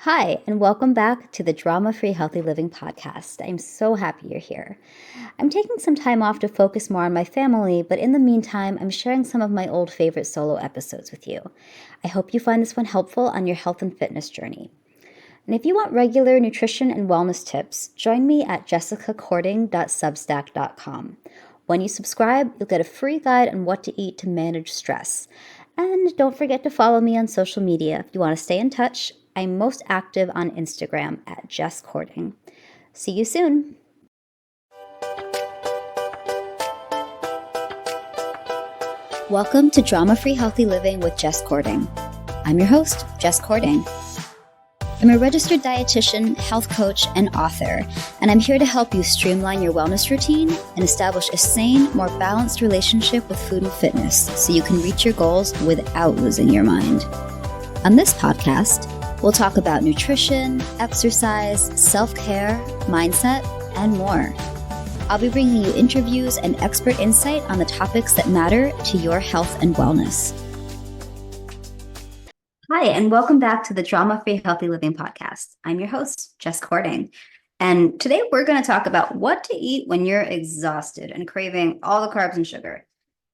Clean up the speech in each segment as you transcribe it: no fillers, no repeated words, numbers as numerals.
Hi, and welcome back to the Drama-Free Healthy Living podcast. I'm so happy you're here. I'm taking some time off to focus more on my family, but in the meantime, I'm sharing some of my old favorite solo episodes with you. I hope you find this one helpful on your health and fitness journey. And if you want regular nutrition and wellness tips, join me at jessicacording.substack.com. When you subscribe, you'll get a free guide on what to eat to manage stress. And don't forget to follow me on social media if you want to stay in touch. I'm most active on Instagram at Jess Cording. See you soon. Welcome to Drama-Free Healthy Living with Jess Cording. I'm your host, Jess Cording. I'm a registered dietitian, health coach, and author, and I'm here to help you streamline your wellness routine and establish a sane, more balanced relationship with food and fitness so you can reach your goals without losing your mind. On this podcast, we'll talk about nutrition, exercise, self-care, mindset, and more. I'll be bringing you interviews and expert insight on the topics that matter to your health and wellness. Hi, and welcome back to the Drama-Free Healthy Living podcast. I'm your host, Jess Cording. And today we're going to talk about what to eat when you're exhausted and craving all the carbs and sugar.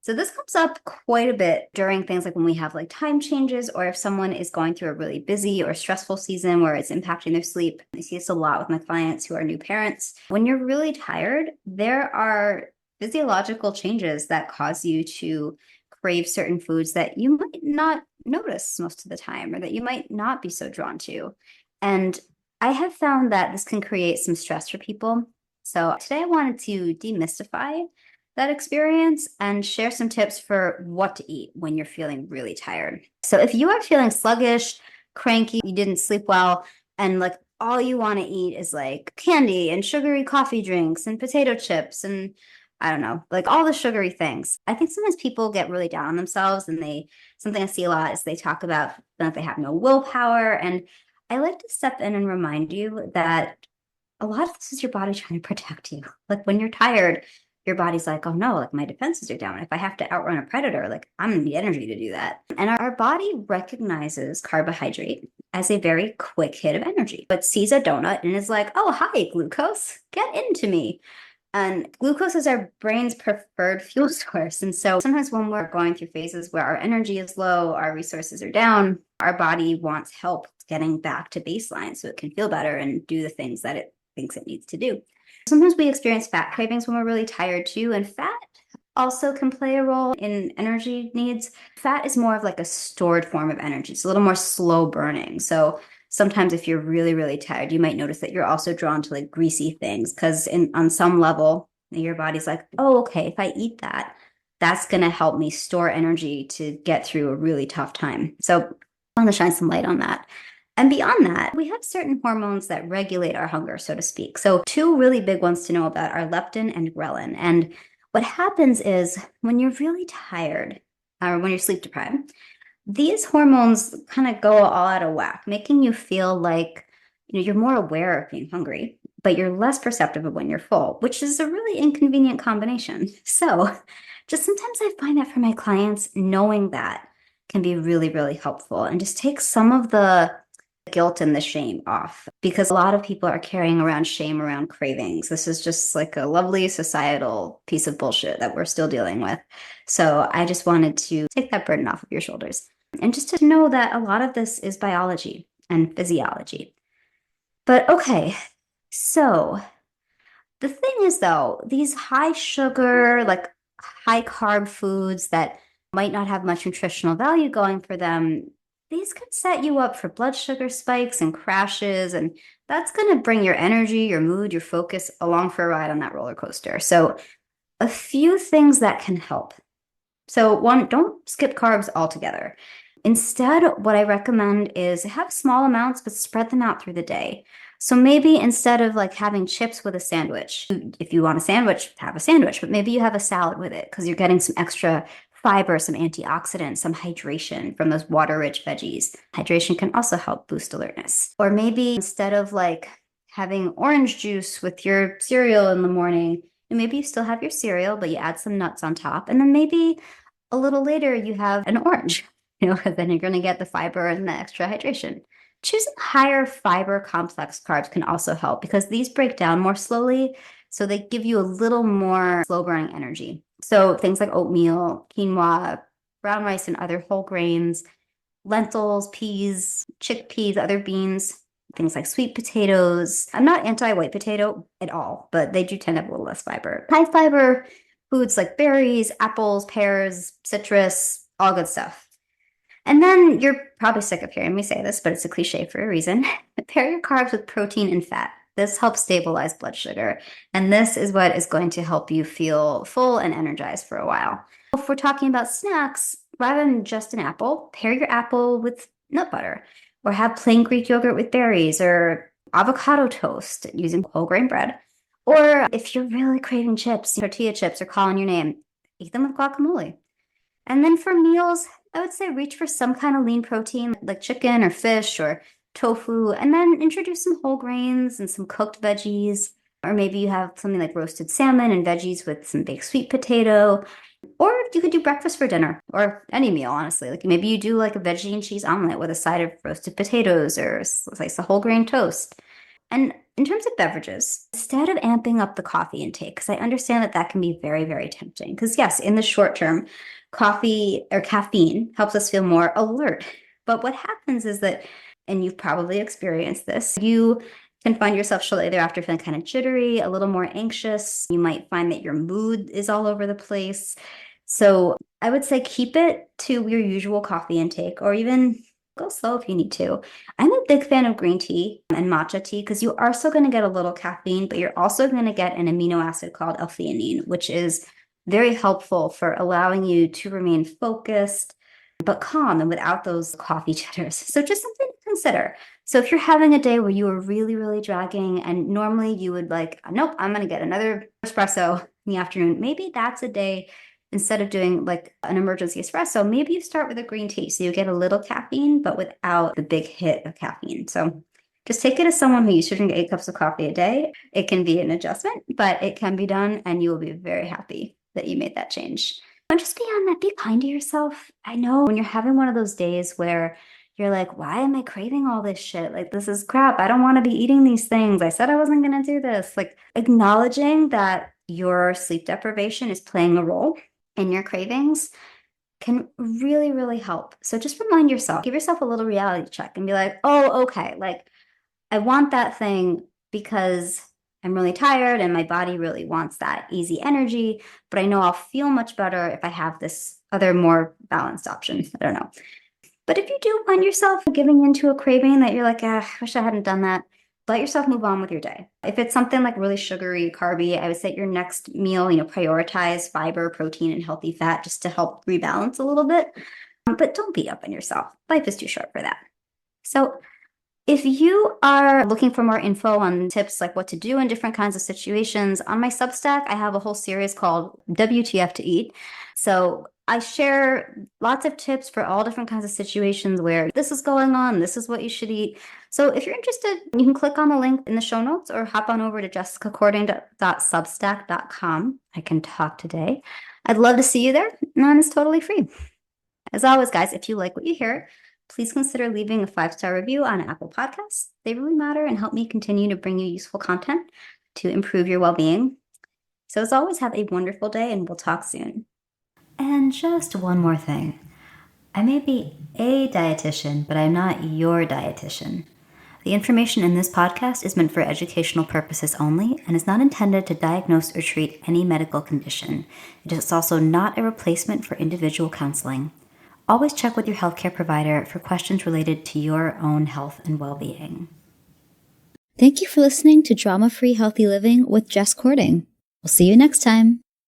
So this comes up quite a bit during things like when we have time changes, or if someone is going through a really busy or stressful season where it's impacting their sleep. I see this a lot with my clients who are new parents. When you're really tired, there are physiological changes that cause you to crave certain foods that you might not notice most of the time, or that you might not be so drawn to. And I have found that this can create some stress for people. So today I wanted to demystify that experience and share some tips for what to eat when you're feeling really tired. So if you are feeling sluggish, cranky, you didn't sleep well, and all you want to eat is candy and sugary coffee drinks and potato chips and I don't know, all the sugary things. I think sometimes people get really down on themselves, and something I see a lot is they talk about that they have no willpower. And I like to step in and remind you that a lot of this is your body trying to protect you. When you're tired, your body's oh no, my defenses are down. If I have to outrun a predator, I'm gonna need energy to do that. And our body recognizes carbohydrate as a very quick hit of energy, but sees a donut and is oh, hi, glucose, get into me. And glucose is our brain's preferred fuel source. And so sometimes when we're going through phases where our energy is low, our resources are down, our body wants help getting back to baseline so it can feel better and do the things that it thinks it needs to do. Sometimes we experience fat cravings when we're really tired too, and fat also can play a role in energy needs. Fat is more of a stored form of energy. It's a little more slow burning. So sometimes if you're really, really tired, you might notice that you're also drawn to greasy things, because on some level, your body's oh, okay, if I eat that, that's going to help me store energy to get through a really tough time. So I want to shine some light on that. And beyond that, we have certain hormones that regulate our hunger, so to speak. So two really big ones to know about are leptin and ghrelin. And what happens is when you're really tired, or when you're sleep deprived, these hormones kind of go all out of whack, making you feel you're more aware of being hungry, but you're less perceptive of when you're full, which is a really inconvenient combination. So just sometimes I find that for my clients, knowing that can be really, really helpful and just take some of the guilt and the shame off, because a lot of people are carrying around shame around cravings. This is just a lovely societal piece of bullshit that we're still dealing with. So I just wanted to take that burden off of your shoulders, and just to know that a lot of this is biology and physiology. But okay, so the thing is though, these high sugar, high carb foods that might not have much nutritional value going for them, these could set you up for blood sugar spikes and crashes, and that's going to bring your energy, your mood, your focus along for a ride on that roller coaster. So a few things that can help. So one, don't skip carbs altogether. Instead, what I recommend is have small amounts, but spread them out through the day. So maybe instead of having chips with a sandwich, if you want a sandwich, have a sandwich, but maybe you have a salad with it because you're getting some extra fiber, some antioxidants, some hydration from those water-rich veggies. Hydration can also help boost alertness. Or maybe instead of having orange juice with your cereal in the morning, maybe you still have your cereal, but you add some nuts on top. And then maybe a little later you have an orange, because then you're going to get the fiber and the extra hydration. Choosing higher fiber complex carbs can also help because these break down more slowly. So they give you a little more slow burning energy. So things like oatmeal, quinoa, brown rice, and other whole grains, lentils, peas, chickpeas, other beans, things like sweet potatoes. I'm not anti-white potato at all, but they do tend to have a little less fiber. High fiber foods like berries, apples, pears, citrus, all good stuff. And then you're probably sick of hearing me say this, but it's a cliche for a reason. Pair your carbs with protein and fat. This helps stabilize blood sugar. And this is what is going to help you feel full and energized for a while. If we're talking about snacks, rather than just an apple, pair your apple with nut butter or have plain Greek yogurt with berries or avocado toast using whole grain bread. Or if you're really craving chips, tortilla chips are calling your name, eat them with guacamole. And then for meals, I would say reach for some kind of lean protein like chicken or fish or tofu, and then introduce some whole grains and some cooked veggies. Or maybe you have something like roasted salmon and veggies with some baked sweet potato. Or you could do breakfast for dinner or any meal, honestly. Like maybe you do like a veggie and cheese omelet with a side of roasted potatoes or a slice of whole grain toast. And in terms of beverages, instead of amping up the coffee intake, because I understand that that can be very, very tempting. Because yes, in the short term, coffee or caffeine helps us feel more alert. But what happens is that, and you've probably experienced this, you can find yourself shortly thereafter feeling kind of jittery, a little more anxious. You might find that your mood is all over the place. So I would say keep it to your usual coffee intake, or even go slow if you need to. I'm a big fan of green tea and matcha tea because you are still going to get a little caffeine, but you're also going to get an amino acid called L-theanine, which is very helpful for allowing you to remain focused but calm and without those coffee jitters. So just something to consider. So if you're having a day where you are really, really dragging and normally you would like, nope, I'm going to get another espresso in the afternoon. Maybe that's a day instead of doing like an emergency espresso, maybe you start with a green tea. So you get a little caffeine, but without the big hit of caffeine. So just take it as someone who used to drink 8 cups of coffee a day. It can be an adjustment, but it can be done and you will be very happy that you made that change. And just beyond that, be kind to yourself. I know when you're having one of those days where you're like, why am I craving all this shit? Like, this is crap. I don't want to be eating these things. I said I wasn't going to do this. Like, acknowledging that your sleep deprivation is playing a role in your cravings can really, really help. So just remind yourself, give yourself a little reality check and be like, oh, okay, like I want that thing because I'm really tired and my body really wants that easy energy, but I know I'll feel much better if I have this other more balanced option. I don't know. But if you do find yourself giving into a craving that you're like, I wish I hadn't done that, let yourself move on with your day. If it's something like really sugary, carby, I would say your next meal, prioritize fiber, protein, and healthy fat just to help rebalance a little bit. But don't beat up on yourself. Life is too short for that. So if you are looking for more info on tips like what to do in different kinds of situations, on my Substack, I have a whole series called WTF to Eat. So I share lots of tips for all different kinds of situations where this is going on, this is what you should eat. So if you're interested, you can click on the link in the show notes or hop on over to jessicacording.substack.com. I can talk today. I'd love to see you there, and it's totally free. As always, guys, if you like what you hear, please consider leaving a 5-star review on Apple Podcasts. They really matter and help me continue to bring you useful content to improve your well-being. So as always, have a wonderful day and we'll talk soon. And just one more thing. I may be a dietitian, but I'm not your dietitian. The information in this podcast is meant for educational purposes only and is not intended to diagnose or treat any medical condition. It is also not a replacement for individual counseling. Always check with your healthcare provider for questions related to your own health and well-being. Thank you for listening to Drama-Free Healthy Living with Jess Cording. We'll see you next time.